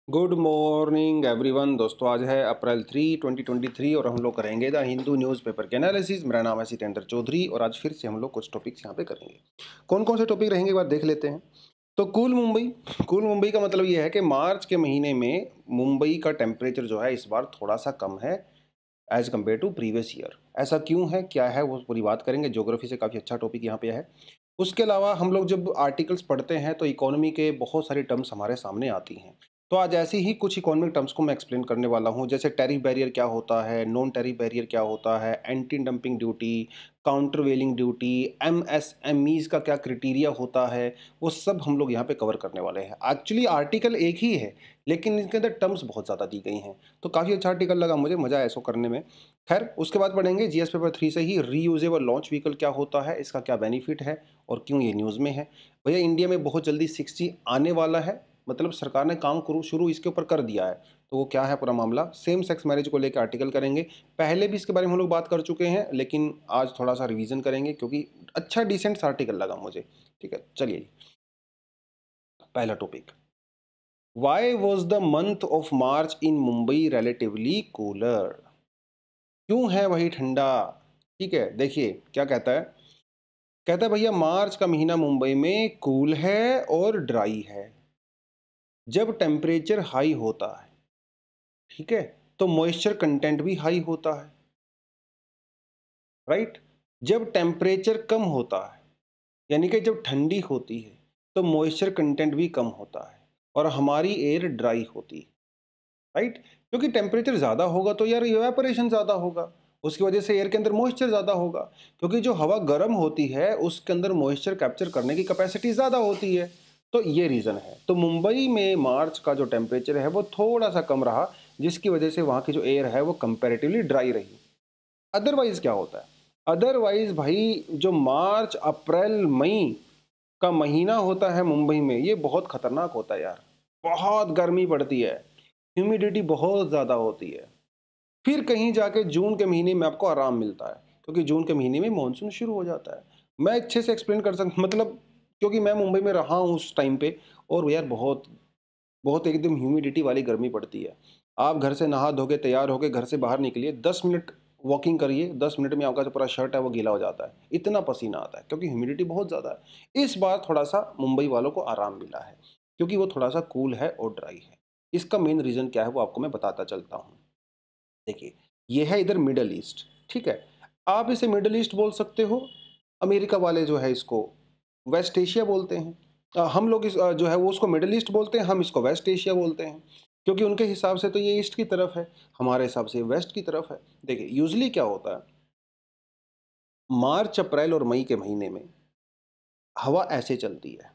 Good morning everyone. दोस्तों आज है अप्रैल 3, 2023 और हम लोग करेंगे द हिंदू न्यूज़पेपर के एनालिसिस। मेरा नाम है सितेंद्र चौधरी और आज फिर से हम लोग कुछ टॉपिक्स यहाँ पे करेंगे। कौन कौन से टॉपिक रहेंगे एक बार देख लेते हैं। तो कूल मुंबई का मतलब ये है कि मार्च के महीने में मुंबई का टेम्परेचर जो है इस बार थोड़ा सा कम है as compared to previous year. ऐसा क्यों है, क्या है, वो पूरी बात करेंगे। ज्योग्राफी से काफ़ी अच्छा टॉपिक यहाँ पे है। उसके अलावा हम लोग जब आर्टिकल्स पढ़ते हैं तो इकोनॉमी के बहुत सारी टर्म्स हमारे सामने आती हैं। तो आज ऐसे ही कुछ इकोनॉमिक टर्म्स को मैं एक्सप्लेन करने वाला हूँ, जैसे टैरिफ बैरियर क्या होता है, नॉन टैरिफ बैरियर क्या होता है, anti dumping duty, countervailing duty, MSMEs का क्या क्राइटेरिया होता है। वो सब हम लोग यहाँ पे कवर करने वाले हैं। एक्चुअली आर्टिकल एक ही है लेकिन इसके अंदर टर्म्स बहुत ज़्यादा दी गई हैं। तो काफ़ी अच्छा आर्टिकल लगा मुझे, मज़ा आया इसको करने में। खैर उसके बाद पढ़ेंगे जीएस पेपर 3 से ही रीयूजेबल लॉन्च व्हीकल क्या होता है, इसका क्या बेनिफिट है और क्यों ये न्यूज़ में है। भैया इंडिया में बहुत जल्दी 6G आने वाला है, मतलब सरकार ने काम शुरू इसके ऊपर कर दिया है। तो वो क्या है पूरा मामला, सेम सेक्स मैरिज को लेकर आर्टिकल करेंगे। पहले भी इसके बारे में हम लोग बात कर चुके हैं लेकिन आज थोड़ा सा रिवीजन करेंगे क्योंकि अच्छा डिसेंट सा आर्टिकल लगा मुझे। ठीक है चलिए जी। पहला topic, why was the month of March in Mumbai relatively cooler. क्यों है वही ठंडा। ठीक है देखिए क्या कहता है। कहता है भैया मार्च का महीना मुंबई में कूल है और ड्राई है। जब टेम्परेचर हाई होता है, ठीक है, तो मॉइस्चर कंटेंट भी हाई होता है, राइट। जब टेम्परेचर कम होता है यानी कि जब ठंडी होती है तो मॉइस्चर कंटेंट भी कम होता है और हमारी एयर ड्राई होती है, राइट। क्योंकि टेम्परेचर ज़्यादा होगा तो यार इवेपोरेशन ज़्यादा होगा, उसकी वजह से एयर के अंदर मॉइस्चर ज़्यादा होगा। क्योंकि जो हवा गर्म होती है उसके अंदर मॉइस्चर कैप्चर करने की कैपेसिटी ज़्यादा होती है। तो ये रीज़न है। तो मुंबई में मार्च का जो टेम्परेचर है वो थोड़ा सा कम रहा, जिसकी वजह से वहाँ की जो एयर है वो कंपेरेटिवली ड्राई रही। अदरवाइज क्या होता है, अदरवाइज भाई जो मार्च अप्रैल मई का महीना होता है मुंबई में ये बहुत खतरनाक होता है यार। बहुत गर्मी पड़ती है, ह्यूमिडिटी बहुत ज़्यादा होती है। फिर कहीं जाके जून के महीने में आपको आराम मिलता है क्योंकि जून के महीने में मानसून शुरू हो जाता है। मैं अच्छे से एक्सप्लेन कर सकता मतलब, क्योंकि मैं मुंबई में रहा हूँ उस टाइम पे। और यार बहुत बहुत एकदम ह्यूमिडिटी वाली गर्मी पड़ती है। आप घर से नहा धो के तैयार होके घर से बाहर निकलिए, 10 मिनट वॉकिंग करिए, 10 मिनट में आपका जो पूरा शर्ट है वो गीला हो जाता है, इतना पसीना आता है क्योंकि ह्यूमिडिटी बहुत ज़्यादा है। इस बार थोड़ा सा मुंबई वालों को आराम मिला है क्योंकि वो थोड़ा सा कूल है और ड्राई है। इसका मेन रीज़न क्या है वो आपको मैं बताता चलता हूँ। देखिए ये है इधर मिडल ईस्ट, ठीक है। आप इसे मिडल ईस्ट बोल सकते हो, अमेरिका वाले जो है इसको वेस्ट एशिया बोलते हैं। हम लोग जो है वो उसको मिडल ईस्ट बोलते हैं, हम इसको वेस्ट एशिया बोलते हैं क्योंकि उनके हिसाब से तो ये ईस्ट की तरफ है, हमारे हिसाब से वेस्ट की तरफ है। देखिए यूजली क्या होता है, मार्च अप्रैल और मई के महीने में हवा ऐसे चलती है,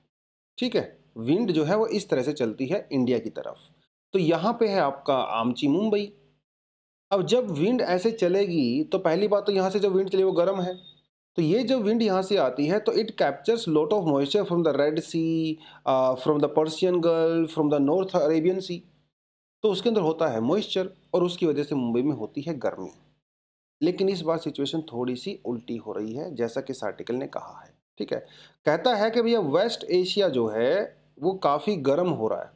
ठीक है। विंड जो है वो इस तरह से चलती है इंडिया की तरफ। तो यहाँ पे है आपका आमची मुंबई। अब जब विंड ऐसे चलेगी तो पहली बात तो यहाँ से जो विंड चली वो गर्म है। तो ये जब विंड यहाँ से आती है तो it captures lot of moisture from the Red Sea, from the Persian Gulf, from the North Arabian Sea. तो उसके अंदर होता है मॉइस्चर और उसकी वजह से मुंबई में होती है गर्मी। लेकिन इस बार सिचुएशन थोड़ी सी उल्टी हो रही है जैसा कि इस आर्टिकल ने कहा है, ठीक है। कहता है कि भैया वेस्ट एशिया जो है वो काफ़ी गर्म हो रहा है,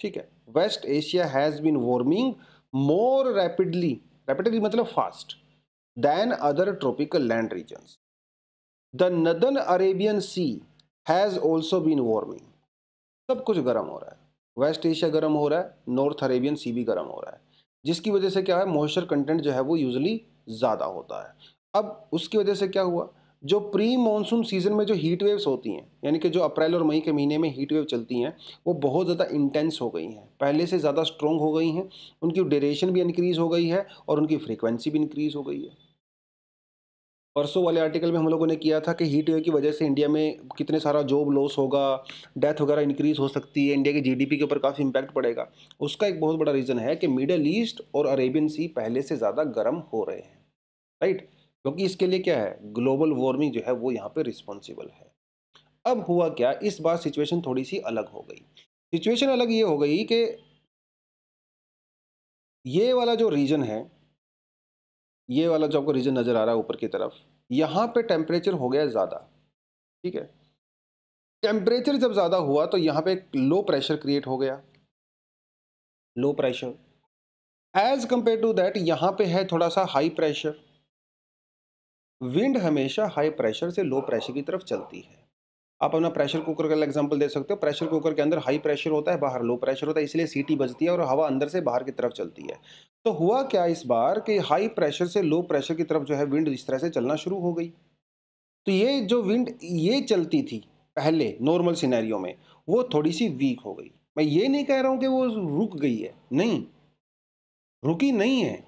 ठीक है। West Asia has been warming more rapidly, rapidly मतलब fast, than other tropical land regions. The northern Arabian Sea has also been warming. सब कुछ गर्म हो रहा है, वेस्ट एशिया गर्म हो रहा है, नॉर्थ अरेबियन सी भी गर्म हो रहा है, जिसकी वजह से क्या है मॉइस्चर कंटेंट जो है वो यूजली ज़्यादा होता है। अब उसकी वजह से क्या हुआ, जो प्री मानसून सीजन में जो हीट वेव्स होती हैं यानी कि जो अप्रैल और मई के महीने में हीट वेव चलती हैं वो बहुत ज़्यादा इंटेंस हो गई हैं, पहले से ज़्यादा स्ट्रॉन्ग हो गई हैं। उनकी ड्यूरेशन भी इंक्रीज़ हो गई है और उनकी फ्रीक्वेंसी भी इंक्रीज़ हो गई है। परसों वाले आर्टिकल में हम लोगों ने किया था कि हीट वेव की वजह से इंडिया में कितने सारा जॉब लॉस होगा, डेथ वगैरह इंक्रीज हो सकती है, इंडिया की जीडीपी के ऊपर काफ़ी इम्पैक्ट पड़ेगा। उसका एक बहुत बड़ा रीज़न है कि मिडल ईस्ट और अरेबियन सी पहले से ज़्यादा गर्म हो रहे हैं, राइट। क्योंकि इसके लिए क्या है, ग्लोबल वार्मिंग जो है वो यहाँ पे रिस्पॉन्सिबल है। अब हुआ क्या, इस बार सिचुएशन थोड़ी सी अलग हो गई। सिचुएशन अलग ये हो गई कि ये वाला जो रीजन है, ये वाला जो आपको रीजन नज़र आ रहा है ऊपर की तरफ, यहाँ पे टेम्परेचर हो गया ज़्यादा, ठीक है। टेम्परेचर जब ज़्यादा हुआ तो यहाँ पे एक लो प्रेशर क्रिएट हो गया, low pressure, as compare to that यहाँ पे है थोड़ा सा हाई प्रेशर। विंड हमेशा हाई प्रेशर से लो प्रेशर की तरफ चलती है। आप अपना प्रेशर कुकर का एग्जांपल दे सकते हो। प्रेशर कुकर के अंदर हाई प्रेशर होता है, बाहर लो प्रेशर होता है, इसलिए सीटी बजती है और हवा अंदर से बाहर की तरफ चलती है। तो हुआ क्या इस बार कि हाई प्रेशर से लो प्रेशर की तरफ जो है विंड इस तरह से चलना शुरू हो गई। तो ये जो विंड ये चलती थी पहले नॉर्मल सिनेरियो में, वो थोड़ी सी वीक हो गई। मैं ये नहीं कह रहा हूं कि वो रुक गई है, नहीं, रुकी नहीं है,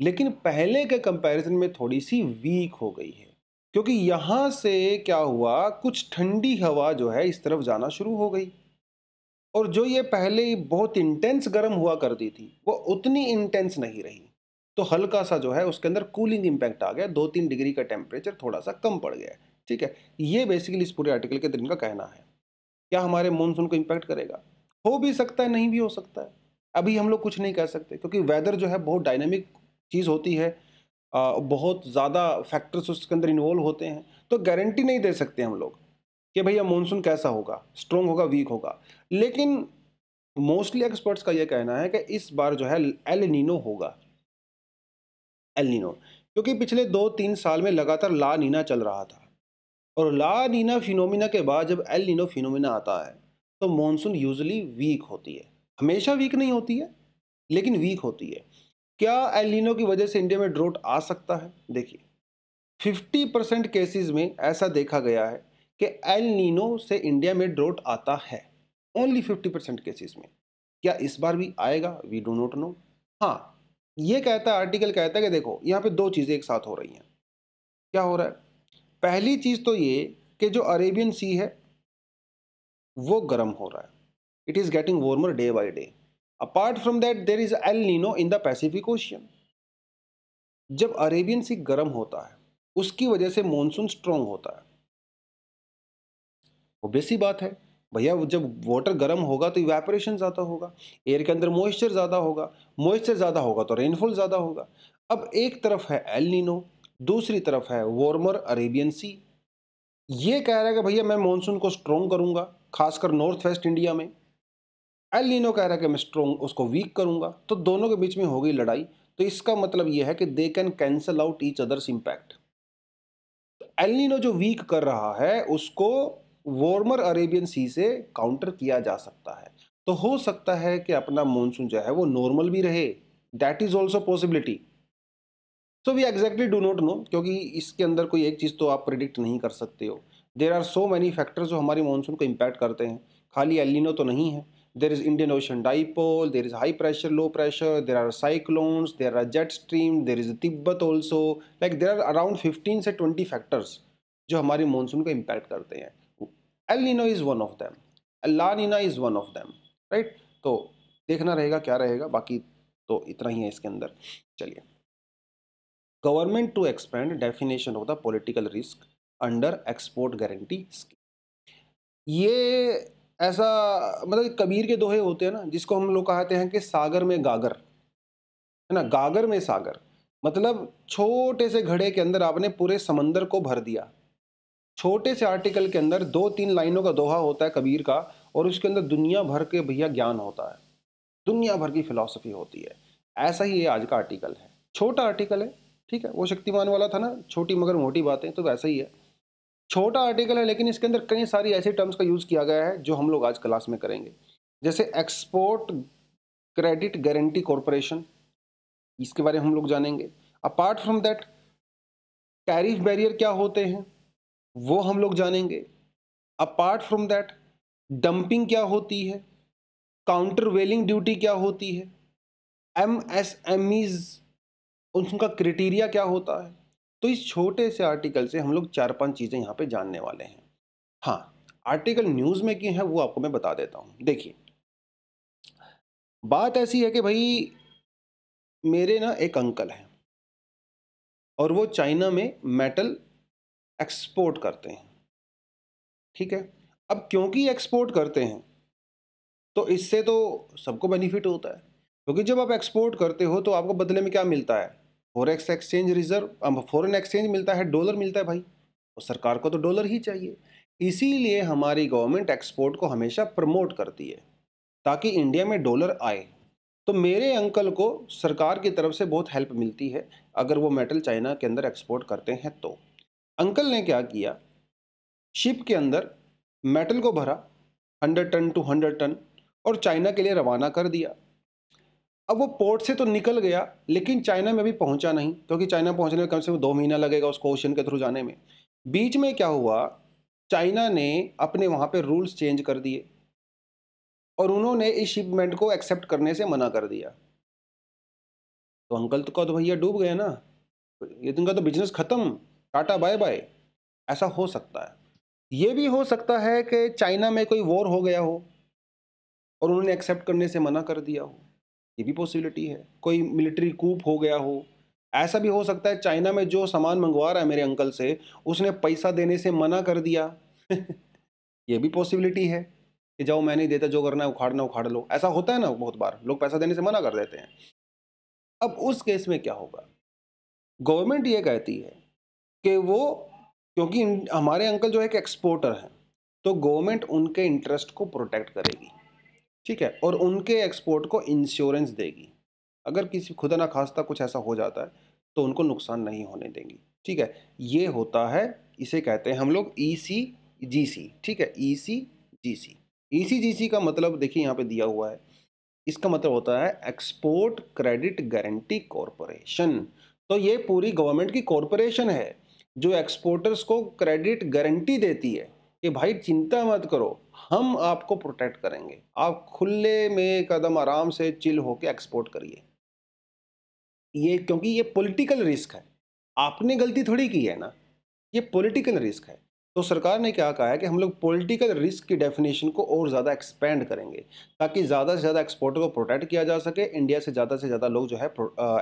लेकिन पहले के कंपैरिजन में थोड़ी सी वीक हो गई है, क्योंकि यहां से क्या हुआ, कुछ ठंडी हवा जो है इस तरफ जाना शुरू हो गई। और जो ये पहले बहुत इंटेंस गर्म हुआ करती थी वो उतनी इंटेंस नहीं रही। तो हल्का सा जो है उसके अंदर कूलिंग इंपैक्ट आ गया, 2-3 डिग्री का टेम्परेचर थोड़ा सा कम पड़ गया है। ठीक है, ये बेसिकली इस पूरे आर्टिकल के दिन का कहना है। क्या हमारे मानसून को इम्पैक्ट करेगा? हो भी सकता है, नहीं भी हो सकता है। अभी हम लोग कुछ नहीं कह सकते, क्योंकि वेदर जो है बहुत डायनेमिक चीज़ होती है। बहुत ज़्यादा फैक्टर्स उसके अंदर इन्वॉल्व होते हैं, तो गारंटी नहीं दे सकते हम लोग कि भैया मानसून कैसा होगा, स्ट्रॉन्ग होगा, वीक होगा। लेकिन मोस्टली एक्सपर्ट्स का यह कहना है कि इस बार जो है एल नीनो होगा। एल नीनो, क्योंकि पिछले 2-3 साल में लगातार ला नीना चल रहा था, और ला नीना फिनोमिना के बाद जब एल नीनो फिनोमिना आता है तो मॉनसून यूजुअली वीक होती है। हमेशा वीक नहीं होती है, लेकिन वीक होती है। क्या एल नीनो की वजह से इंडिया में ड्रॉट आ सकता है? देखिए, 50% केसेस में ऐसा देखा गया है कि एल नीनो से इंडिया में ड्रॉट आता है। ओनली 50% केसेस में। क्या इस बार भी आएगा? We do not know. हाँ, ये कहता है, आर्टिकल कहता है कि देखो यहाँ पे दो चीज़ें एक साथ हो रही हैं। क्या हो रहा है? पहली चीज़ तो ये कि जो अरेबियन सी है वो गर्म हो रहा है। It is getting warmer day by day. Apart from that there is El Nino in the Pacific Ocean. जब अरेबियन सी गर्म होता है उसकी वजह से मॉनसून स्ट्रांग होता है। ऑब्वियस सी बात है भैया, जब वाटर गर्म होगा तो इवेपोरेशन ज़्यादा होगा, एयर के अंदर मॉइस्चर ज़्यादा होगा, मॉइस्चर ज़्यादा होगा तो रेनफॉल ज़्यादा होगा। अब एक तरफ है एल नीनो, दूसरी तरफ है वार्मर अरेबियन सी। ये कह रहा है कि भैया मैं मॉनसून को स्ट्रॉन्ग करूंगा, खासकर नॉर्थ वेस्ट इंडिया में। एल नीनो कह रहा है कि मैं स्ट्रॉन्ग उसको वीक करूंगा। तो दोनों के बीच में हो गई लड़ाई। तो इसका मतलब यह है कि they can cancel out each others impact. El Nino जो वीक कर रहा है उसको वार्मर अरेबियन सी से काउंटर किया जा सकता है। तो हो सकता है कि अपना मॉनसून जो है वो नॉर्मल भी रहे। That is also possibility. So we exactly do not know, क्योंकि इसके अंदर कोई एक चीज़ तो आप प्रिडिक्ट नहीं कर सकते हो। There are so many factors जो हमारी मानसून को इम्पैक्ट करते हैं। खाली एल नीनो तो नहीं है। There is Indian Ocean dipole, there is high pressure, low pressure, there are cyclones, there are jet stream, there is Tibet also. Like there are around 15 से 20 फैक्टर्स जो हमारी मानसून को इम्पैक्ट करते हैं। El Nino is one of them, La Nina is one of them, right. तो देखना रहेगा क्या रहेगा, बाकी तो इतना ही है इसके अंदर। चलिए, government to expand definition of the political risk under export guarantee scheme. ये ऐसा, मतलब कबीर के दोहे होते हैं ना, जिसको हम लोग कहते हैं कि सागर में गागर, है ना, गागर में सागर। मतलब छोटे से घड़े के अंदर आपने पूरे समंदर को भर दिया। छोटे से आर्टिकल के अंदर 2-3 लाइनों का दोहा होता है कबीर का, और उसके अंदर दुनिया भर के भैया ज्ञान होता है, दुनिया भर की फिलॉसफी होती है। ऐसा ही ये आज का आर्टिकल है। छोटा आर्टिकल है, ठीक है, वो शक्तिमान वाला था ना, छोटी मगर मोटी बातें, तो वैसा ही है। छोटा आर्टिकल है, लेकिन इसके अंदर कई सारी ऐसी टर्म्स का यूज़ किया गया है जो हम लोग आज क्लास में करेंगे। जैसे एक्सपोर्ट क्रेडिट गारंटी कॉरपोरेशन, इसके बारे में हम लोग जानेंगे। Apart from that, tariff barrier क्या होते हैं वो हम लोग जानेंगे। अपार्ट फ्रॉम दैट, डंपिंग क्या होती है, काउंटर वेलिंग ड्यूटी क्या होती है, एमएसएमईज उनका क्राइटेरिया क्या होता है। तो इस छोटे से आर्टिकल से हम लोग 4-5 चीज़ें यहाँ पे जानने वाले हैं। हाँ, आर्टिकल न्यूज़ में की है वो आपको मैं बता देता हूँ। देखिए, बात ऐसी है कि भाई मेरे ना एक अंकल हैं, और वो चाइना में मेटल एक्सपोर्ट करते हैं। ठीक है, अब क्योंकि एक्सपोर्ट करते हैं तो इससे तो सबको बेनिफिट होता है, क्योंकि जब आप एक्सपोर्ट करते हो तो आपको बदले में क्या मिलता है? Forex exchange reserve, foreign exchange मिलता है, डॉलर मिलता है भाई। और सरकार को तो डॉलर ही चाहिए। इसीलिए हमारी गवर्नमेंट एक्सपोर्ट को हमेशा प्रमोट करती है, ताकि इंडिया में डॉलर आए। तो मेरे अंकल को सरकार की तरफ से बहुत हेल्प मिलती है अगर वो मेटल चाइना के अंदर एक्सपोर्ट करते हैं तो। अंकल ने क्या किया, शिप के अंदर मेटल को भरा 100 टन टू 100 टन और चाइना के लिए रवाना कर दिया। अब वो पोर्ट से तो निकल गया लेकिन चाइना में अभी पहुंचा नहीं, क्योंकि चाइना पहुंचने में कम से कम 2 महीना लगेगा उसको ओशन के थ्रू जाने में। बीच में क्या हुआ, चाइना ने अपने वहां पे रूल्स चेंज कर दिए और उन्होंने इस शिपमेंट को एक्सेप्ट करने से मना कर दिया। तो अंकल तो का तो भैया डूब गया ना, ये तुमका तो बिजनेस खत्म, टाटा बाय बाय। ऐसा हो सकता है। ये भी हो सकता है कि चाइना में कोई वॉर हो गया हो और उन्होंने एक्सेप्ट करने से मना कर दिया हो, ये भी पॉसिबिलिटी है। कोई मिलिट्री कूप हो गया हो, ऐसा भी हो सकता है। चाइना में जो सामान मंगवा रहा है मेरे अंकल से, उसने पैसा देने से मना कर दिया ये भी पॉसिबिलिटी है कि जाओ मैं नहीं देता, जो करना है उखाड़ना उखाड़ लो। ऐसा होता है ना, बहुत बार लोग पैसा देने से मना कर देते हैं। अब उस केस में क्या होगा, गवर्नमेंट ये कहती है कि वो, क्योंकि हमारे अंकल जो है कि एक्सपोर्टर हैं, तो गवर्नमेंट उनके इंटरेस्ट को प्रोटेक्ट करेगी, ठीक है, और उनके एक्सपोर्ट को इंश्योरेंस देगी। अगर किसी खुदा ना खास्ता कुछ ऐसा हो जाता है तो उनको नुकसान नहीं होने देंगी, ठीक है। ये होता है, इसे कहते हैं हम लोग ECGC, ठीक है, ECGC। ECGC का मतलब देखिए यहाँ पे दिया हुआ है, इसका मतलब होता है एक्सपोर्ट क्रेडिट गारंटी कॉरपोरेशन। तो ये पूरी गवर्नमेंट की कॉरपोरेशन है जो एक्सपोर्टर्स को क्रेडिट गारंटी देती है कि भाई चिंता मत करो, हम आपको प्रोटेक्ट करेंगे, आप खुले में कदम आराम से चिल होके एक्सपोर्ट करिए। ये क्योंकि ये पॉलिटिकल रिस्क है, आपने गलती थोड़ी की है ना, ये पॉलिटिकल रिस्क है। तो सरकार ने क्या कहा है कि हम लोग पॉलिटिकल रिस्क की डेफिनेशन को और ज़्यादा एक्सपेंड करेंगे ताकि ज़्यादा से ज़्यादा एक्सपोर्टर को प्रोटेक्ट किया जा सके, इंडिया से ज़्यादा लोग जो है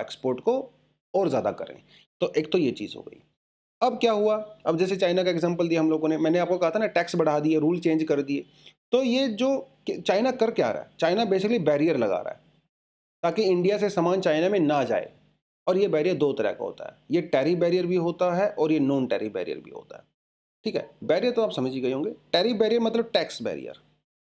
एक्सपोर्ट को और ज़्यादा करें। तो एक तो ये चीज़ हो गई। अब क्या हुआ, अब जैसे चाइना का एग्जांपल दिया हम लोगों ने, मैंने आपको कहा था ना टैक्स बढ़ा दिए, रूल चेंज कर दिए। तो ये जो चाइना कर क्या रहा है, चाइना बेसिकली बैरियर लगा रहा है ताकि इंडिया से सामान चाइना में ना जाए। और ये बैरियर दो तरह का होता है, ये टैरिफ बैरियर भी होता है और ये नॉन टैरिफ बैरियर भी होता है, ठीक है। बैरियर तो आप समझ ही गए होंगे, टैरिफ बैरियर मतलब tax barrier,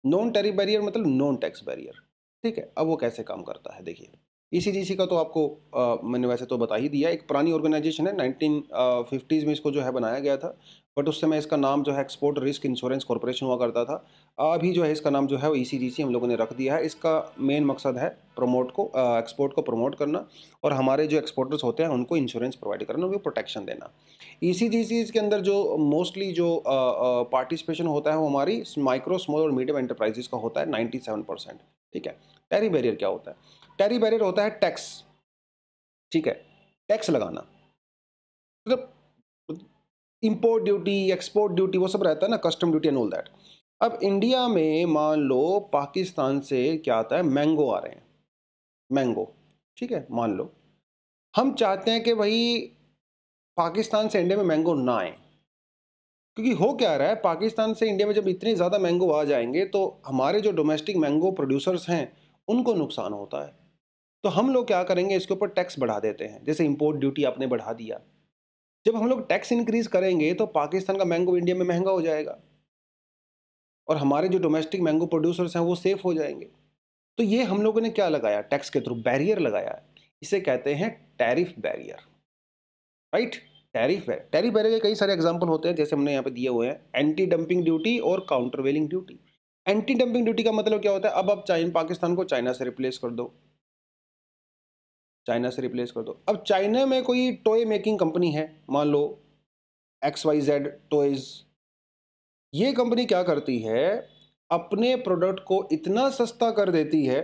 non tariff barrier मतलब नॉन टैक्स बैरियर, ठीक है। अब वो कैसे काम करता है देखिए, ECGC का तो आपको मैंने वैसे तो बता ही दिया। एक पुरानी ऑर्गेनाइजेशन है, 1950s में इसको जो है बनाया गया था, बट उस समय इसका नाम जो है एक्सपोर्ट रिस्क इंश्योरेंस कॉर्पोरेशन हुआ करता था। अभी जो है इसका नाम जो है वो ECGC हम लोगों ने रख दिया है। इसका मेन मकसद है एक्सपोर्ट को प्रमोट करना और हमारे जो एक्सपोर्टर्स होते हैं उनको इंश्योरेंस प्रोवाइड करना, उनको प्रोटेक्शन देना। ECGC के अंदर जो मोस्टली जो पार्टिसिपेशन होता है वो हमारी माइक्रो स्मॉल और मीडियम एंटरप्राइजेस का होता है 97%, ठीक है। टैरिफ बैरियर क्या होता है, टैरिफ बैरियर होता है टैक्स, ठीक है, टैक्स लगाना, मतलब इंपोर्ट ड्यूटी, एक्सपोर्ट ड्यूटी, वो सब रहता है ना, custom duty and all that. अब इंडिया में मान लो पाकिस्तान से क्या आता है, मैंगो आ रहे हैं, मैंगो, ठीक है, मान लो हम चाहते हैं कि भाई पाकिस्तान से इंडिया में मैंगो ना आए, क्योंकि हो क्या रहा है, पाकिस्तान से इंडिया में जब इतने ज़्यादा मैंगो आ जाएंगे तो हमारे जो डोमेस्टिक मैंगो प्रोड्यूसर्स हैं उनको नुकसान होता है। तो हम लोग क्या करेंगे, इसके ऊपर टैक्स बढ़ा देते हैं, जैसे इंपोर्ट ड्यूटी आपने बढ़ा दिया। जब हम लोग टैक्स इंक्रीज करेंगे तो पाकिस्तान का मैंगो इंडिया में महंगा हो जाएगा और हमारे जो डोमेस्टिक मैंगो प्रोड्यूसर्स हैं वो सेफ हो जाएंगे। तो ये हम लोगों ने क्या लगाया, टैक्स के थ्रू बैरियर लगाया है, इसे कहते हैं tariff barrier, right. Tariff barrier के कई सारे एग्जांपल होते हैं, जैसे हमने यहाँ पे दिए हुए हैं, एंटी डंपिंग ड्यूटी और countervailing duty. Anti dumping duty का मतलब क्या होता है, अब आप चाइना पाकिस्तान को चाइना से रिप्लेस कर दो, चाइना से रिप्लेस कर दो। अब चाइना में कोई टॉय मेकिंग कंपनी है, मान लो XYZ टॉयज, ये कंपनी क्या करती है, अपने प्रोडक्ट को इतना सस्ता कर देती है,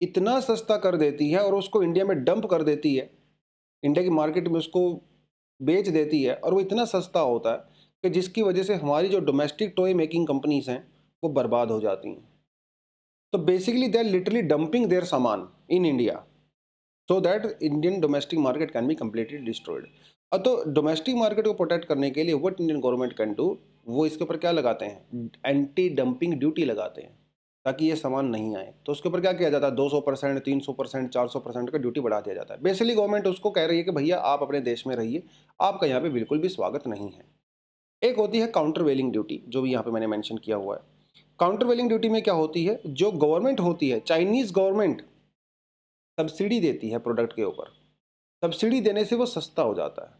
इतना सस्ता कर देती है और उसको इंडिया में डंप कर देती है, इंडिया की मार्केट में उसको बेच देती है, और वो इतना सस्ता होता है कि जिसकी वजह से हमारी जो डोमेस्टिक टॉय मेकिंग कंपनीज हैं वो बर्बाद हो जाती हैं। तो basically they are literally dumping their सामान in India so that Indian domestic market can be completely destroyed. अब तो डोमेस्टिक मार्केट को प्रोटेक्ट करने के लिए what Indian government can do, वो इसके ऊपर क्या लगाते हैं, एंटी डंपिंग ड्यूटी लगाते हैं ताकि ये सामान नहीं आए। तो उसके ऊपर क्या किया जाता है, 200%, 300%, 400% का ड्यूटी बढ़ा दिया जाता है। बेसिकली गवर्नमेंट उसको कह रही है कि भैया आप अपने देश में रहिए, आपका यहाँ पे बिल्कुल भी स्वागत नहीं है। एक होती है काउंटर वेलिंग ड्यूटी, जो भी यहाँ पे मैंने मेंशन किया हुआ है। काउंटर वेलिंग ड्यूटी में क्या होती है, जो गवर्नमेंट होती है, चाइनीज गवर्नमेंट सब्सिडी देती है प्रोडक्ट के ऊपर, सब्सिडी देने से वो सस्ता हो जाता है,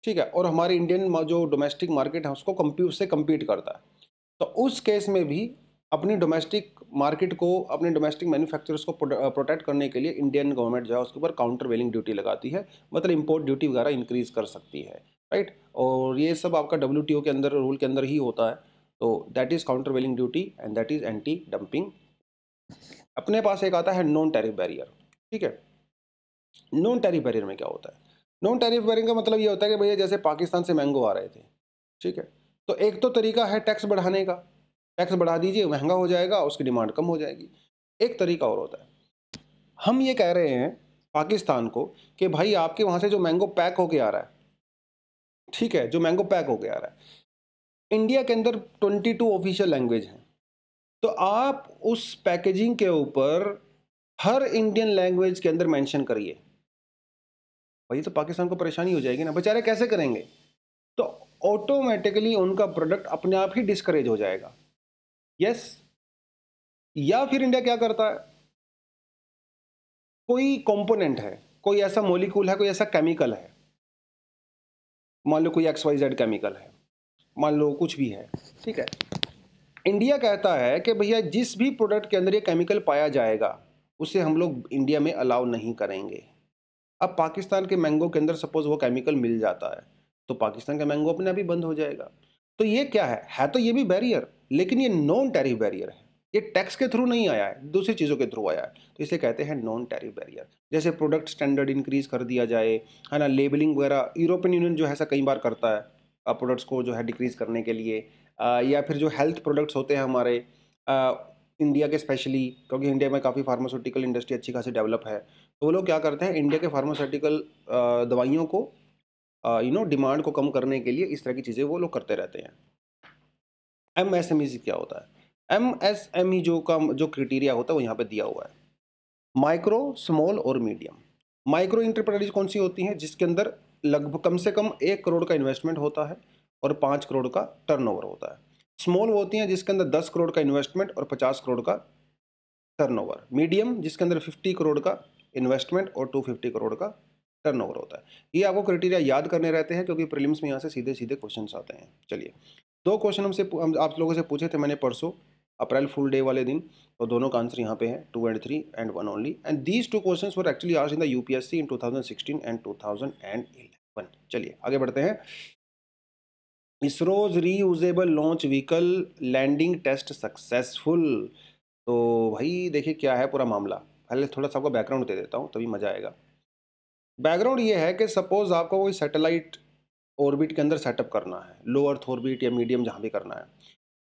ठीक है, और हमारे इंडियन जो डोमेस्टिक मार्केट है उससे कम्पीट करता है। तो उस केस में भी अपनी डोमेस्टिक मार्केट को, अपने डोमेस्टिक मैन्युफैक्चरर्स को प्रोटेक्ट करने के लिए इंडियन गवर्नमेंट जो है उसके ऊपर काउंटर वेलिंग ड्यूटी लगाती है, मतलब इंपोर्ट ड्यूटी वगैरह इंक्रीज कर सकती है, राइट। और ये सब आपका WTO के अंदर, रूल के अंदर ही होता है। तो that is countervailing duty and that is anti dumping. अपने पास एक आता है नॉन टैरिफ बैरियर, ठीक है। नॉन टैरिफ बैरियर में क्या होता है? नॉन टैरिफ बैरियर का मतलब ये होता है कि भैया जैसे पाकिस्तान से मैंगो आ रहे थे, ठीक है, तो एक तो तरीका है टैक्स बढ़ाने का, टैक्स बढ़ा दीजिए, महंगा हो जाएगा, उसकी डिमांड कम हो जाएगी। एक तरीका और होता है, हम ये कह रहे हैं पाकिस्तान को कि भाई आपके वहाँ से जो मैंगो पैक होके आ रहा है, ठीक है, जो मैंगो पैक होके आ रहा है, इंडिया के अंदर 22 ऑफिशियल लैंग्वेज हैं, तो आप उस पैकेजिंग के ऊपर हर इंडियन लैंग्वेज के अंदर मेंशन करिए। भाई तो पाकिस्तान को परेशानी हो जाएगी ना, बेचारे कैसे करेंगे? तो ऑटोमेटिकली उनका प्रोडक्ट अपने आप ही डिस्करेज हो जाएगा। यस। या फिर इंडिया क्या करता है, कोई कंपोनेंट है, कोई ऐसा मॉलिक्यूल है, कोई ऐसा केमिकल है, मान लो कोई XYZ केमिकल है, मान लो कुछ भी है, ठीक है, इंडिया कहता है कि भैया जिस भी प्रोडक्ट के अंदर ये केमिकल पाया जाएगा उसे हम लोग इंडिया में अलाउ नहीं करेंगे। अब पाकिस्तान के मैंगो के अंदर सपोज वो केमिकल मिल जाता है, तो पाकिस्तान का मैंगो अपने आप ही बंद हो जाएगा। तो ये क्या है तो ये भी बैरियर, लेकिन ये नॉन टैरिफ बैरियर है। ये टैक्स के थ्रू नहीं आया है, दूसरी चीज़ों के थ्रू आया है, तो इसे कहते हैं नॉन टैरिफ बैरियर। जैसे प्रोडक्ट स्टैंडर्ड इंक्रीज कर दिया जाए, है ना, लेबलिंग वगैरह, यूरोपियन यूनियन जो है ऐसा कई बार करता है प्रोडक्ट्स को जो है डिक्रीज करने के लिए। या फिर जो हेल्थ प्रोडक्ट्स होते हैं हमारे इंडिया के, स्पेशली क्योंकि इंडिया में काफ़ी फार्मास्यूटिकल इंडस्ट्री अच्छी खासी डेवलप है, तो वो लोग क्या करते हैं, इंडिया के फार्मास्यूटिकल दवाइयों को डिमांड को कम करने के लिए इस तरह की चीज़ें वो लोग करते रहते हैं। MSME से क्या होता है? MSME जो क्राइटेरिया होता है वो यहाँ पे दिया हुआ है, माइक्रो, स्मॉल और मीडियम। माइक्रो इंटरप्राइज कौन सी होती हैं? जिसके अंदर लगभग कम से कम 1 करोड़ का इन्वेस्टमेंट होता है और 5 करोड़ का टर्नओवर होता है। स्मॉल वो होती हैं जिसके अंदर 10 करोड़ का इन्वेस्टमेंट और 50 करोड़ का टर्नओवर। मीडियम जिसके अंदर 50 करोड़ का इन्वेस्टमेंट और 250 करोड़ का टर्नओवर होता है। ये आपको क्राइटेरिया याद करने रहते हैं क्योंकि प्रीलिम्स में यहाँ से सीधे सीधे क्वेश्चंस आते हैं। चलिए, 2 क्वेश्चन हम आप लोगों से पूछे थे मैंने परसों, अप्रैल फुल डे वाले दिन, तो दोनों का आंसर यहाँ पे है, 2 and 3 and 1 only, and these 2 questions were actually asked in the UPSC in 2016 and 2011। चलिए आगे बढ़ते हैं। ISRO's reusable launch vehicle landing test successful. तो भाई देखिए क्या है पूरा मामला, पहले थोड़ा सा आपको बैकग्राउंड दे देता हूँ तभी मजा आएगा। बैकग्राउंड ये है कि सपोज आपको कोई सैटेलाइट ऑर्बिट के अंदर सेटअप करना है, लो अर्थ ऑर्बिट या मीडियम जहाँ भी करना है।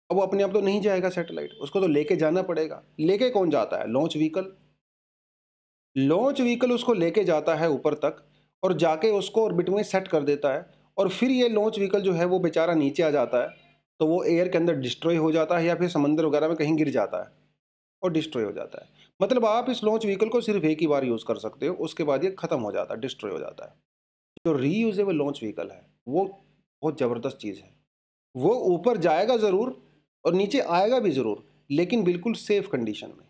अब वो अपने आप तो नहीं जाएगा सैटेलाइट, उसको तो लेके जाना पड़ेगा। लेके कौन जाता है? Launch vehicle. लॉन्च व्हीकल उसको लेके जाता है ऊपर तक और जाके उसको ऑर्बिट में सेट कर देता है, और फिर ये लॉन्च व्हीकल जो है वो बेचारा नीचे आ जाता है, तो वो एयर के अंदर डिस्ट्रॉय हो जाता है या फिर समंदर वगैरह में कहीं गिर जाता है और डिस्ट्रॉय हो जाता है। मतलब आप इस लॉन्च व्हीकल को सिर्फ एक ही बार यूज़ कर सकते हो, उसके बाद ये खत्म हो जाता है, डिस्ट्रॉय हो जाता है। जो रीयूजेबल लॉन्च व्हीकल है वो बहुत ज़बरदस्त चीज़ है। वो ऊपर जाएगा ज़रूर और नीचे आएगा भी ज़रूर, लेकिन बिल्कुल सेफ कंडीशन में।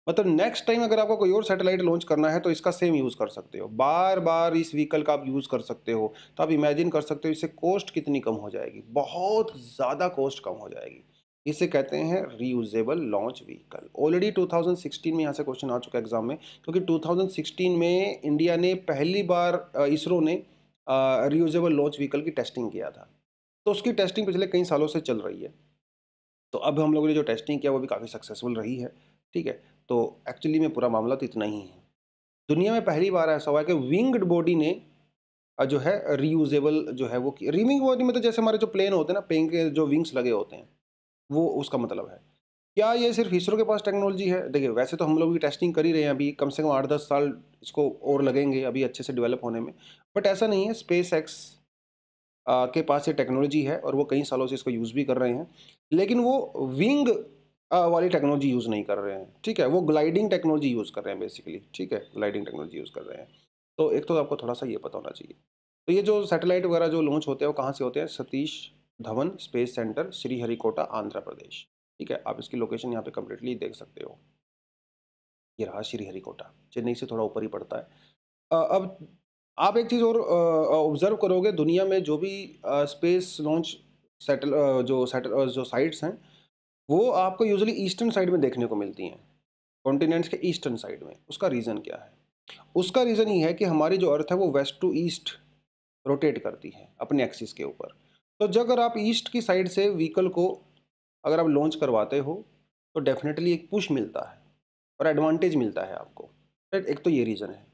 मतलब नेक्स्ट टाइम अगर आपको कोई और सैटेलाइट लॉन्च करना है तो इसका सेम यूज़ कर सकते हो, बार बार इस व्हीकल का आप यूज़ कर सकते हो। तो आप इमेजिन कर सकते हो इससे कॉस्ट कितनी कम हो जाएगी, बहुत ज़्यादा कॉस्ट कम हो जाएगी। इसे कहते हैं रीयूजेबल लॉन्च व्हीकल। ऑलरेडी 2016 में यहाँ से क्वेश्चन आ चुका है एग्जाम में, क्योंकि 2016 में इंडिया ने पहली बार, इसरो ने रीयूजेबल लॉन्च व्हीकल की टेस्टिंग किया था। तो उसकी टेस्टिंग पिछले कई सालों से चल रही है। तो अब हम लोगों ने जो टेस्टिंग किया वो भी काफ़ी सक्सेसफुल रही है, ठीक है। तो एक्चुअली में पूरा मामला तो इतना ही है। दुनिया में पहली बार ऐसा हुआ है कि विंग्ड बॉडी ने जो है रीयूजेबल जो है वो रिविंग बॉडी में, तो जैसे हमारे जो प्लेन होते हैं ना, प्लेन के जो विंग्स लगे होते हैं, वो उसका मतलब है। क्या ये सिर्फ इसरो के पास टेक्नोलॉजी है? देखिए वैसे तो हम लोग भी टेस्टिंग कर ही रहे हैं, अभी कम से कम 8-10 साल इसको और लगेंगे अभी अच्छे से डेवलप होने में, बट ऐसा नहीं है। स्पेस एक्स के पास ये टेक्नोलॉजी है और वो कई सालों से इसको यूज़ भी कर रहे हैं, लेकिन वो विंग वाली टेक्नोलॉजी यूज़ नहीं कर रहे हैं, ठीक है। वो ग्लाइडिंग टेक्नोलॉजी यूज़ कर रहे हैं बेसिकली, ठीक है, ग्लाइडिंग टेक्नोलॉजी यूज़ कर रहे हैं। तो एक तो आपको थोड़ा सा ये पता होना चाहिए। तो ये जो सैटेलाइट वगैरह जो लॉन्च होते हैं वो कहाँ से होते हैं? सतीश धवन स्पेस सेंटर, श्रीहरिकोटा, आंध्र प्रदेश, ठीक है। आप इसकी लोकेशन यहाँ पे कम्प्लीटली देख सकते हो। ये रहा श्रीहरिकोटा, चेन्नई से थोड़ा ऊपर ही पड़ता है। अब आप एक चीज़ और ऑब्ज़र्व करोगे, दुनिया में जो भी स्पेस लॉन्च जो साइट्स हैं, वो आपको यूजुअली ईस्टर्न साइड में देखने को मिलती हैं, कॉन्टिनेंट्स के ईस्टर्न साइड में। उसका रीज़न क्या है? उसका रीज़न ये है कि हमारी जो अर्थ है वो वेस्ट टू ईस्ट रोटेट करती है अपने एक्सिस के ऊपर। तो जब अगर आप ईस्ट की साइड से व्हीकल को अगर आप लॉन्च करवाते हो, तो डेफिनेटली एक पुश मिलता है और एडवांटेज मिलता है आपको, राइट? एक तो ये रीज़न है।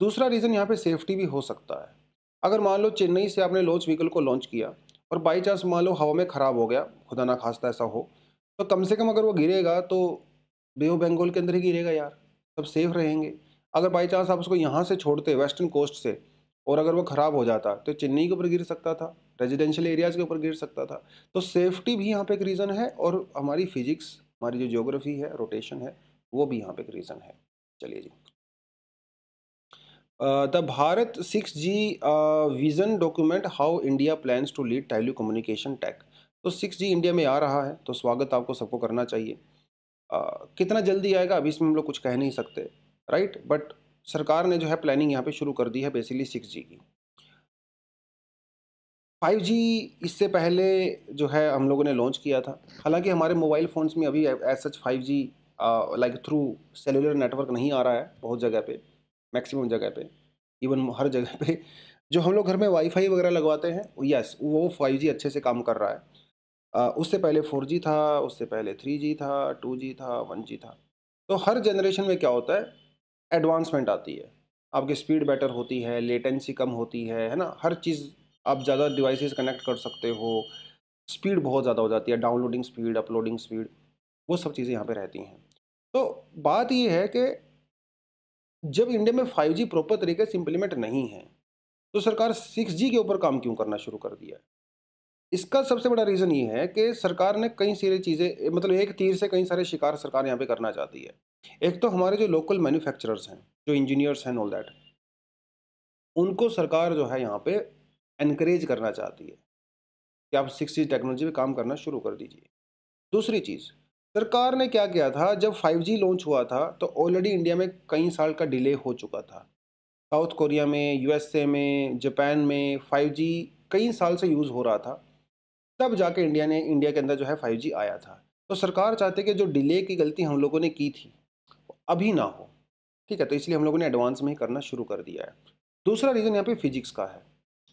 दूसरा रीज़न यहाँ पे सेफ्टी भी हो सकता है। अगर मान लो चेन्नई से आपने लॉन्च व्हीकल को लॉन्च किया और बाई चांस मान लो हवा में ख़राब हो गया, खुदा ना खास्ता ऐसा हो, तो कम से कम अगर वो गिरेगा तो बे ऑफ बंगाल के अंदर ही गिरेगा यार, सब सेफ रहेंगे। अगर बाई चांस आप उसको यहाँ से छोड़ते वेस्टर्न कोस्ट से और अगर वो ख़राब हो जाता तो चेन्नई के ऊपर गिर सकता था, रेजिडेंशियल एरियाज़ के ऊपर गिर सकता था। तो सेफ्टी भी यहाँ पे एक रीज़न है और हमारी फिजिक्स, हमारी जो ज्योग्राफी है, रोटेशन है, वो भी यहाँ पे एक रीज़न है। चलिए जी। The Bharat 6G vision document how India plans to lead telecommunication tech. तो 6G इंडिया में आ रहा है, तो स्वागत आपको सबको करना चाहिए। कितना जल्दी आएगा अभी इसमें हम लोग कुछ कह नहीं सकते, राइट? बट सरकार ने जो है प्लानिंग यहाँ पे शुरू कर दी है बेसिकली 6G की। 5G इससे पहले जो है हम लोगों ने लॉन्च किया था। हालांकि हमारे मोबाइल फ़ोन्स में अभी as such 5G like through cellular network नहीं आ रहा है बहुत जगह पे, मैक्सिमम जगह पे, इवन हर जगह पे। जो हम लोग घर में वाईफाई वगैरह लगवाते हैं, यस वो 5G अच्छे से काम कर रहा है। उससे पहले 4G था, उससे पहले 3G था, 2G था, 1G था। तो हर जनरेशन में क्या होता है, एडवांसमेंट आती है, आपकी स्पीड बेटर होती है, लेटेंसी कम होती है ना? हर चीज़ आप ज़्यादा डिवाइसेस कनेक्ट कर सकते हो, स्पीड बहुत ज़्यादा हो जाती है, डाउनलोडिंग स्पीड, अपलोडिंग स्पीड, वो सब चीज़ें यहाँ पे रहती हैं। तो बात ये है कि जब इंडिया में 5G प्रॉपर तरीके से इम्प्लीमेंट नहीं है, तो सरकार 6G के ऊपर काम क्यों करना शुरू कर दिया है? इसका सबसे बड़ा रीज़न ये है कि सरकार ने कई सारी चीज़ें, मतलब एक तीर से कई सारे शिकार सरकार यहाँ पे करना चाहती है। एक तो हमारे जो लोकल मैन्युफैक्चरर्स हैं, जो इंजीनियर्स हैं, ऑल दैट, उनको सरकार जो है यहाँ पे एनकरेज करना चाहती है कि आप 6G टेक्नोलॉजी पे काम करना शुरू कर दीजिए। दूसरी चीज़, सरकार ने क्या किया था, जब 5G लॉन्च हुआ था तो ऑलरेडी इंडिया में कई साल का डिले हो चुका था। साउथ कोरिया में, यूएसए में, जापान में 5G कई साल से यूज़ हो रहा था, तब जाके इंडिया के अंदर जो है 5G आया था। तो सरकार चाहती है कि जो डिले की गलती हम लोगों ने की थी, वो अभी ना हो, ठीक है? तो इसलिए हम लोगों ने एडवांस में ही करना शुरू कर दिया है। दूसरा रीज़न यहाँ पे फिजिक्स का है।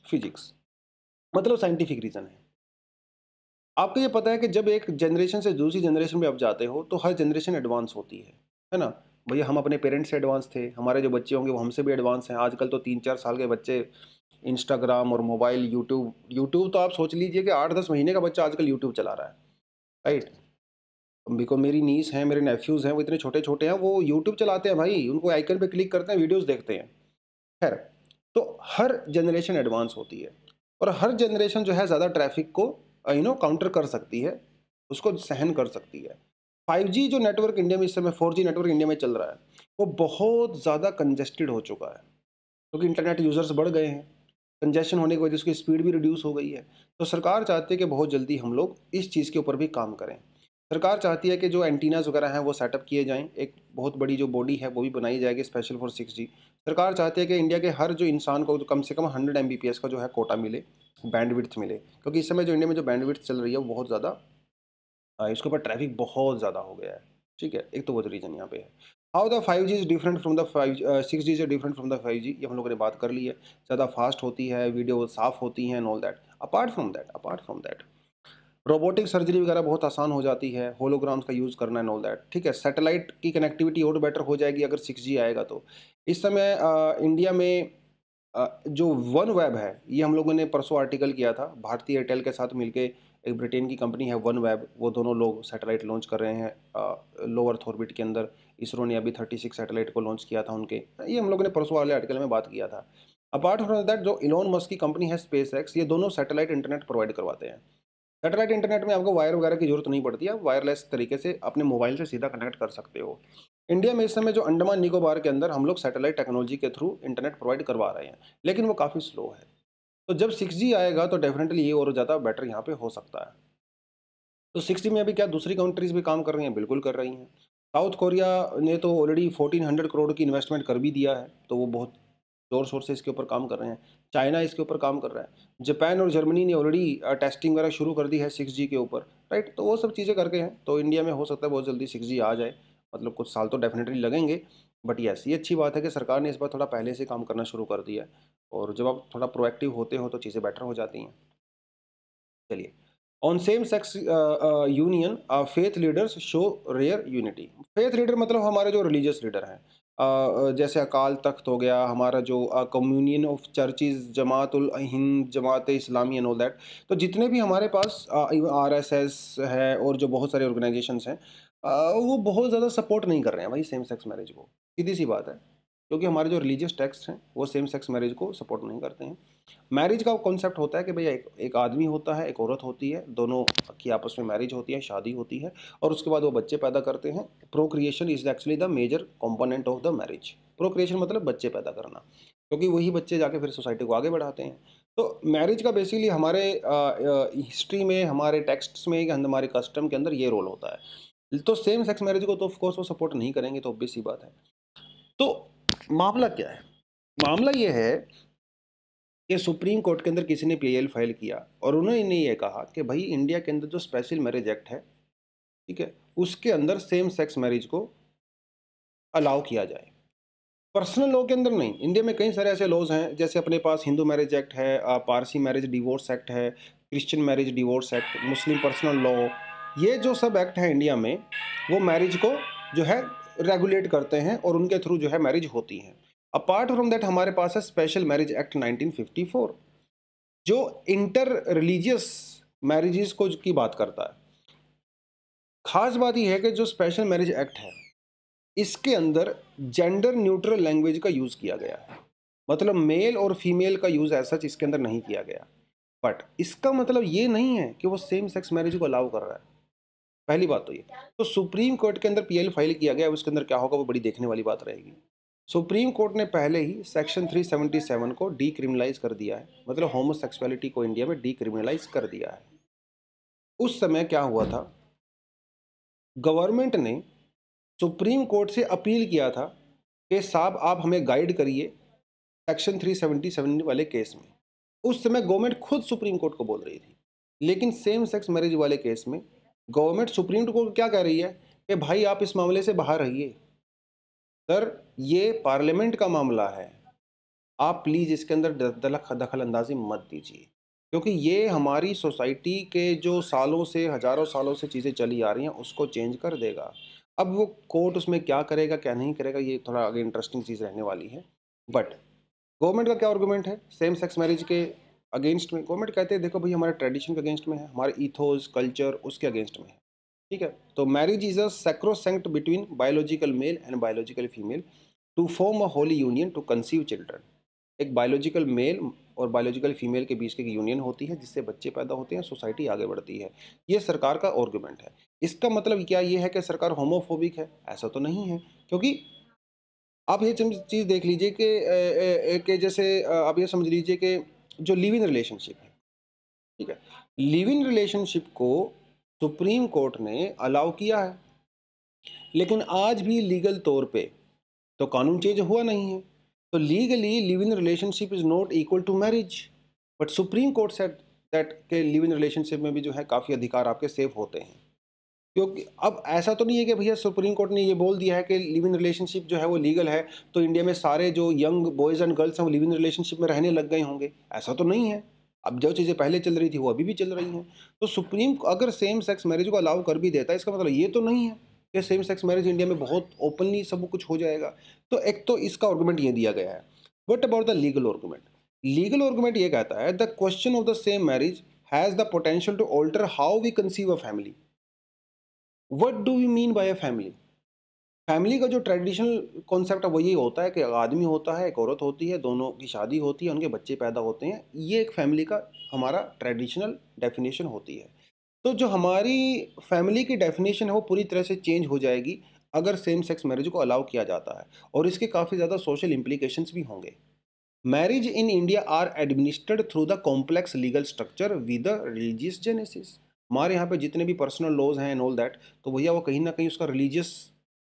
फिजिक्स मतलब साइंटिफिक रीज़न है। आपको ये पता है कि जब एक जनरेशन से दूसरी जनरेशन में आप जाते हो, तो हर जनरेशन एडवांस होती है ना? भैया हम अपने पेरेंट्स से एडवांस थे, हमारे जो बच्चे होंगे वो हमसे भी एडवांस हैं। आजकल तो 3-4 साल के बच्चे इंस्टाग्राम और मोबाइल, यूट्यूब तो आप सोच लीजिए कि 8-10 महीने का बच्चा आजकल यूट्यूब चला रहा है, राइट? बिकॉज़ मेरी नीस हैं, मेरे नेफ्यूज़ हैं, वो इतने छोटे-छोटे हैं, वो यूट्यूब चलाते हैं भाई, उनको आइकन पे क्लिक करते हैं, वीडियोज़ देखते हैं। खैर, तो हर जनरेशन एडवांस होती है और हर जनरेशन जो है ज़्यादा ट्रैफ़िक को काउंटर कर सकती है, उसको सहन कर सकती है। 5G जो नेटवर्क इंडिया में इस समय 4G नेटवर्क इंडिया में चल रहा है, वो बहुत ज़्यादा कंजेस्टेड हो चुका है, क्योंकि इंटरनेट यूज़र्स बढ़ गए हैं। कंजेशन होने की वजह से उसकी स्पीड भी रिड्यूस हो गई है। तो सरकार चाहती है कि बहुत जल्दी हम लोग इस चीज़ के ऊपर भी काम करें। सरकार चाहती है कि जो एंटीनास वगैरह हैं वो सेटअप किए जाएँ, एक बहुत बड़ी जो बॉडी है वो भी बनाई जाएगी स्पेशल फॉर 6G। सरकार चाहती है कि इंडिया के हर जो इंसान को कम से कम 100 एमबीपीएस का जो है कोटा मिले, बैंडविड्थ मिले। क्योंकि इस समय जो इंडिया में जो बैंडविड्थ चल रही है वो बहुत ज़्यादा, इसके ऊपर ट्रैफिक बहुत ज़्यादा हो गया है, ठीक है? एक तो वो रीज़न यहाँ पे है। How the 5G is different from the 6G is different from the 5G, ये हम लोगों ने बात कर ली है। ज़्यादा फास्ट होती है, वीडियो साफ़ होती हैं and all that. Apart from that robotic surgery वगैरह बहुत आसान हो जाती है, होलोग्राम्स का यूज़ करना एंड ऑल दैट, ठीक है? सैटेलाइट की कनेक्टिविटी और बेटर हो जाएगी अगर 6G आएगा तो। इस समय इंडिया में जो वन वेब है, ये हम लोगों ने परसों आर्टिकल किया था, भारती एयरटेल के साथ मिलके एक ब्रिटेन की कंपनी है वन वेब, वो दोनों लोग सैटेलाइट लॉन्च कर रहे हैं लो अर्थ ऑर्बिट के अंदर। इसरो ने अभी 36 सैटेलाइट को लॉन्च किया था उनके, ये हम लोगों ने परसों वाले आर्टिकल में बात किया था। अपार्ट फ्रॉम दैट जो इलोन मस्क की कंपनी है स्पेस एक्स, ये दोनों सैटेलाइट इंटरनेट प्रोवाइड करवाते हैं। सैटेलाइट इंटरनेट में आपको वायर वगैरह की जरूरत नहीं पड़ती है, आप वायरलेस तरीके से अपने मोबाइल से सीधा कनेक्ट कर सकते हो। इंडिया में इस समय जो अंडमान निकोबार के अंदर हम लोग सैटेलाइट टेक्नोलॉजी के थ्रू इंटरनेट प्रोवाइड करवा रहे हैं, लेकिन वो काफ़ी स्लो है। तो जब 6G आएगा तो डेफिनेटली ये और ज़्यादा बेटर यहाँ पे हो सकता है। तो 6G में अभी क्या दूसरी कंट्रीज़ भी काम कर रही हैं? बिल्कुल कर रही हैं। साउथ कोरिया ने तो ऑलरेडी 1400 करोड़ की इन्वेस्टमेंट कर भी दिया है, तो वो बहुत ज़ोर शोर से इसके ऊपर काम कर रहे हैं। चाइना इसके ऊपर काम कर रहा है। जापान और जर्मनी ने ऑलरेडी टेस्टिंग वगैरह शुरू कर दी है 6G के ऊपर, राइट। तो वो सब चीज़ें करके हैं, तो इंडिया में हो सकता है बहुत जल्दी 6G आ जाए, मतलब कुछ साल तो डेफिनेटली लगेंगे। बट यस, ये अच्छी बात है कि सरकार ने इस बार थोड़ा पहले से काम करना शुरू कर दिया है, और जब आप थोड़ा प्रोएक्टिव होते हो तो चीज़ें बेटर हो जाती हैं। चलिए, on same sex union faith leaders show rare unity. Faith leader मतलब हमारे जो रिलीजियस लीडर हैं, जैसे अकाल तख्त हो गया, हमारा जो communion of churches, Jamatul Hind, Jamaat Islami and all that. तो जितने भी हमारे पास RSS है और जो बहुत सारे ऑर्गेनाइजेशंस हैं, वो बहुत ज़्यादा सपोर्ट नहीं कर रहे हैं भाई सेम सेक्स मैरिज को। सीधी सी बात है, क्योंकि हमारे जो रिलीजियस टेक्स्ट हैं वो सेम सेक्स मैरिज को सपोर्ट नहीं करते हैं। मैरिज का कॉन्सेप्ट होता है कि भैया एक आदमी होता है, एक औरत होती है, दोनों की आपस में मैरिज होती है, शादी होती है, और उसके बाद वो बच्चे पैदा करते हैं। Procreation is actually the major component of the marriage. Procreation मतलब बच्चे पैदा करना, क्योंकि वही बच्चे जाके फिर सोसाइटी को आगे बढ़ाते हैं। तो मैरिज का बेसिकली हमारे हिस्ट्री में, हमारे टेक्स्ट्स में, हमारे कस्टम के अंदर ये रोल होता है। तो सेम सेक्स मैरिज को तो ऑफकोर्स वो सपोर्ट नहीं करेंगे, तो ऑब्वियस सी बात है। तो मामला क्या है? मामला ये है कि सुप्रीम कोर्ट के अंदर किसी ने PIL फाइल किया, और उन्होंने ये कहा कि भाई इंडिया के अंदर जो स्पेशल मैरिज एक्ट है, ठीक है, उसके अंदर सेम सेक्स मैरिज को अलाउ किया जाए। पर्सनल लॉ के अंदर नहीं। इंडिया में कई सारे ऐसे लॉज हैं, जैसे अपने पास हिंदू मैरिज एक्ट है, पारसी मैरिज डिवोर्स एक्ट है, क्रिश्चियन मैरिज डिवोर्स एक्ट, मुस्लिम पर्सनल लॉ। ये जो सब एक्ट है इंडिया में, वो मैरिज को जो है रेगुलेट करते हैं, और उनके थ्रू जो है मैरिज होती है। अपार्ट फ्रॉम दैट हमारे पास है स्पेशल मैरिज एक्ट 1954, जो इंटर रिलीजियस मैरिजेस को की बात करता है। खास बात यह है कि जो स्पेशल मैरिज एक्ट है, इसके अंदर जेंडर न्यूट्रल लैंग्वेज का यूज़ किया गया है। मतलब मेल और फीमेल का यूज़ ऐसा इसके अंदर नहीं किया गया। बट इसका मतलब ये नहीं है कि वो सेम सेक्स मैरिज को अलाउ कर रहा है। पहली बात तो ये। तो सुप्रीम कोर्ट के अंदर PIL फाइल किया गया है, उसके अंदर क्या होगा वो बड़ी देखने वाली बात रहेगी। सुप्रीम कोर्ट ने पहले ही सेक्शन 377 को डीक्रिमिनलाइज कर दिया है, मतलब होमोसेक्सुअलिटी को इंडिया में डीक्रिमिनलाइज कर दिया है। उस समय क्या हुआ था, गवर्नमेंट ने सुप्रीम कोर्ट से अपील किया था कि साहब आप हमें गाइड करिए सेक्शन 377 वाले केस में। उस समय गवर्नमेंट खुद सुप्रीम कोर्ट को बोल रही थी। लेकिन सेम सेक्स मैरिज वाले केस में गवर्नमेंट सुप्रीम कोर्ट को क्या कह रही है कि भाई आप इस मामले से बाहर रहिए, सर ये पार्लियामेंट का मामला है, आप प्लीज़ इसके अंदर दखल अंदाजी मत दीजिए, क्योंकि ये हमारी सोसाइटी के जो सालों से, हज़ारों सालों से चीज़ें चली आ रही हैं, उसको चेंज कर देगा। अब वो कोर्ट उसमें क्या करेगा, क्या नहीं करेगा, ये थोड़ा आगे इंटरेस्टिंग चीज़ रहने वाली है। बट गवर्नमेंट का क्या आर्गूमेंट है सेम सेक्स मैरिज के अगेंस्ट में? गवर्नमेंट कहते हैं देखो भाई हमारे ट्रेडिशन के अगेंस्ट में है, हमारे ईथोस कल्चर उसके अगेंस्ट में है, ठीक है। तो marriage is a sacrosanct between biological male and biological female to form a holy union to conceive children. एक बायोलॉजिकल मेल और बायोलॉजिकल फीमेल के बीच की यूनियन होती है, जिससे बच्चे पैदा होते हैं, सोसाइटी आगे बढ़ती है। ये सरकार का आर्गूमेंट है। इसका मतलब क्या ये है कि सरकार होमोफोबिक है? ऐसा तो नहीं है, क्योंकि आप ये चीज़ देख लीजिए कि जैसे आप ये समझ लीजिए कि जो लिव इन रिलेशनशिप है, ठीक है, लिव इन रिलेशनशिप को सुप्रीम कोर्ट ने अलाउ किया है, लेकिन आज भी लीगल तौर पे तो कानून चेंज हुआ नहीं है। तो legally live in relationship is not equal to marriage, but Supreme Court said that के लिव इन रिलेशनशिप में भी जो है काफ़ी अधिकार आपके सेव होते हैं। क्योंकि अब ऐसा तो नहीं है कि भैया सुप्रीम कोर्ट ने ये बोल दिया है कि लिव इन रिलेशनशिप जो है वो लीगल है, तो इंडिया में सारे जो यंग बॉयज़ एंड गर्ल्स हैं वो लिव इन रिलेशनशिप में रहने लग गए होंगे। ऐसा तो नहीं है। अब जो चीज़ें पहले चल रही थी वो अभी भी चल रही हैं। तो सुप्रीम अगर सेम सेक्स मैरिज को अलाउ कर भी देता है, इसका मतलब ये तो नहीं है कि सेम सेक्स मैरिज इंडिया में बहुत ओपनली सब कुछ हो जाएगा। तो एक तो इसका आर्गूमेंट ये दिया गया है। What about the legal argument? Legal argument ये कहता है the question of the same marriage has the potential to alter how we conceive a family. What do we mean by a family? Family का जो traditional concept है वो ये होता है कि एक आदमी होता है, एक औरत होती है, दोनों की शादी होती है, उनके बच्चे पैदा होते हैं। ये एक फैमिली का हमारा ट्रेडिशनल डेफिनेशन होती है। तो जो हमारी फैमिली की डेफिनेशन है वो पूरी तरह से चेंज हो जाएगी अगर सेम सेक्स मैरिज को अलाउ किया जाता है, और इसके काफ़ी ज़्यादा सोशल इम्प्लीकेशंस भी होंगे। Marriage in India are administered through the complex legal structure with religious genesis. हमारे यहाँ पे जितने भी पर्सनल लॉज हैं एंड ऑल दैट, तो भैया वो कहीं ना कहीं उसका रिलीजियस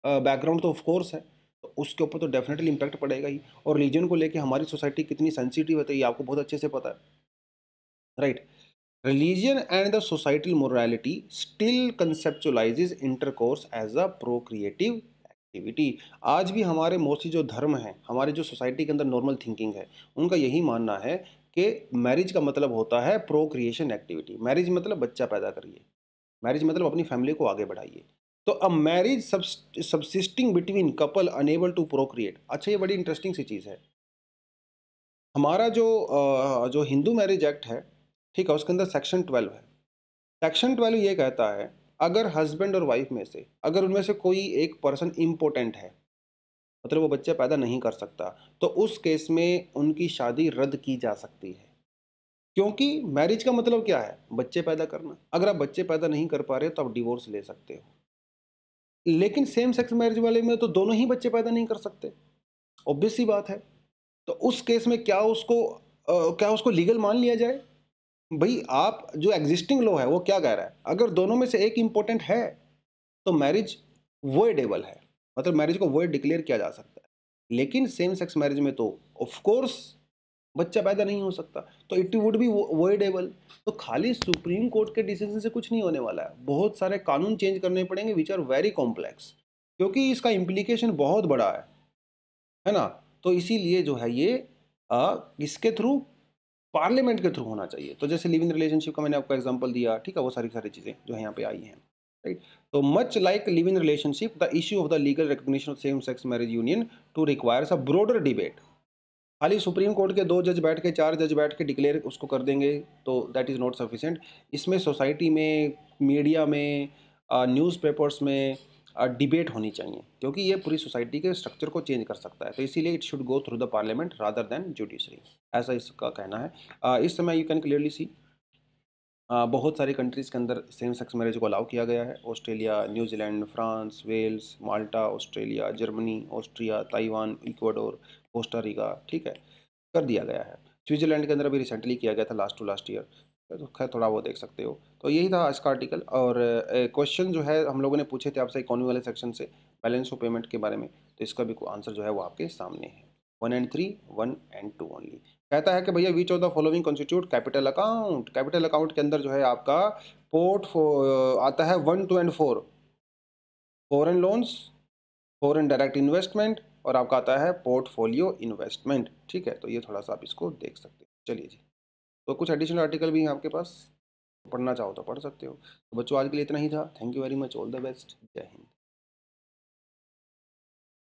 बैकग्राउंड तो ऑफ कोर्स है, तो उसके ऊपर तो डेफिनेटली इम्पैक्ट पड़ेगा ही। और रिलीजन को लेके हमारी सोसाइटी कितनी सेंसिटिव है, तो ये आपको बहुत अच्छे से पता है, right. Religion and the societal morality still conceptualizes intercourse as a procreative activity। आज भी हमारे मोस्टली जो धर्म है, हमारे जो सोसाइटी के अंदर नॉर्मल थिंकिंग है, उनका यही मानना है कि मैरिज का मतलब होता है प्रोक्रिएशन एक्टिविटी। मैरिज मतलब बच्चा पैदा करिए, मैरिज मतलब अपनी फैमिली को आगे बढ़ाइए। तो a marriage subsisting between couple unable to procreate. अच्छा, ये बड़ी इंटरेस्टिंग सी चीज़ है। हमारा जो हिंदू मैरिज एक्ट है, ठीक है, उसके अंदर सेक्शन 12 है। सेक्शन 12 ये कहता है, अगर हस्बैंड और वाइफ में से अगर उनमें से कोई एक पर्सन इम्पोर्टेंट है, मतलब वो बच्चे पैदा नहीं कर सकता, तो उस केस में उनकी शादी रद्द की जा सकती है। क्योंकि मैरिज का मतलब क्या है? बच्चे पैदा करना। अगर आप बच्चे पैदा नहीं कर पा रहे तो आप डिवोर्स ले सकते हो। लेकिन सेम सेक्स मैरिज वाले में तो दोनों ही बच्चे पैदा नहीं कर सकते, ऑब्वियस सी बात है। तो उस केस में क्या उसको लीगल मान लिया जाए? भाई, आप जो एग्जिस्टिंग लॉ है वो क्या कह रहा है? अगर दोनों में से एक इंपॉर्टेंट है तो मैरिज वॉइडेबल है, मतलब मैरिज को वॉइड डिक्लेयर किया जा सकता है। लेकिन सेम सेक्स मैरिज में तो ऑफ कोर्स बच्चा पैदा नहीं हो सकता, तो इट वुड बी वॉइडेबल। तो खाली सुप्रीम कोर्ट के डिसीजन से कुछ नहीं होने वाला है, बहुत सारे कानून चेंज करने पड़ेंगे विच आर वेरी कॉम्प्लेक्स, क्योंकि इसका इम्प्लीकेशन बहुत बड़ा है ना। तो इसीलिए जो है ये इसके थ्रू, पार्लियामेंट के थ्रू होना चाहिए। तो जैसे लिव इन रिलेशनशिप का मैंने आपको एग्जांपल दिया, ठीक है, वो सारी सारी चीज़ें जो है यहाँ पे आई हैं, राइट। तो much like live in relationship, the issue of the legal recognition of same sex marriage union too requires a broader debate. खाली सुप्रीम कोर्ट के 2 जज बैठ के, 4 जज बैठ के डिक्लेयर उसको कर देंगे तो दैट इज़ नॉट सफिशिएंट। इसमें सोसाइटी में, मीडिया में, न्यूज़पेपर्स में डिबेट होनी चाहिए, क्योंकि ये पूरी सोसाइटी के स्ट्रक्चर को चेंज कर सकता है। तो इसीलिए it should go through the parliament rather than judiciary, ऐसा इसका कहना है। इस समय यू कैन क्लियरली सी बहुत सारी कंट्रीज़ के अंदर सेम सेक्स मैरिज को अलाउ किया गया है। Australia, New Zealand, France, Wales, Malta, Australia, Germany, Austria, Taiwan, Ecuador, Costa Rica, ठीक है, कर दिया गया है। स्विट्जरलैंड के अंदर अभी रिसेंटली किया गया था, लास्ट टू लास्ट ईयर। तो खैर थोड़ा वो देख सकते हो। तो यही था आज का आर्टिकल। और क्वेश्चन जो है हम लोगों ने पूछे थे आपसे इकोनॉमी वाले सेक्शन से, बैलेंस ऑफ पेमेंट के बारे में, तो इसका भी आंसर जो है वो आपके सामने है। 1 and 3, 1 and 2 ओनली। कहता है कि भैया which of the following constitute capital account. Capital account के अंदर जो है आपका आता है 1, 2 and 4, foreign loans, foreign direct investment, और आपका आता है पोर्टफोलियो इन्वेस्टमेंट, ठीक है। तो ये थोड़ा सा आप इसको देख सकते हैं। चलिए जी, तो कुछ एडिशनल आर्टिकल भी हैं आपके पास, पढ़ना चाहो तो पढ़ सकते हो। तो बच्चों, आज के लिए इतना ही था। Thank you very much, all the best, जय हिंद।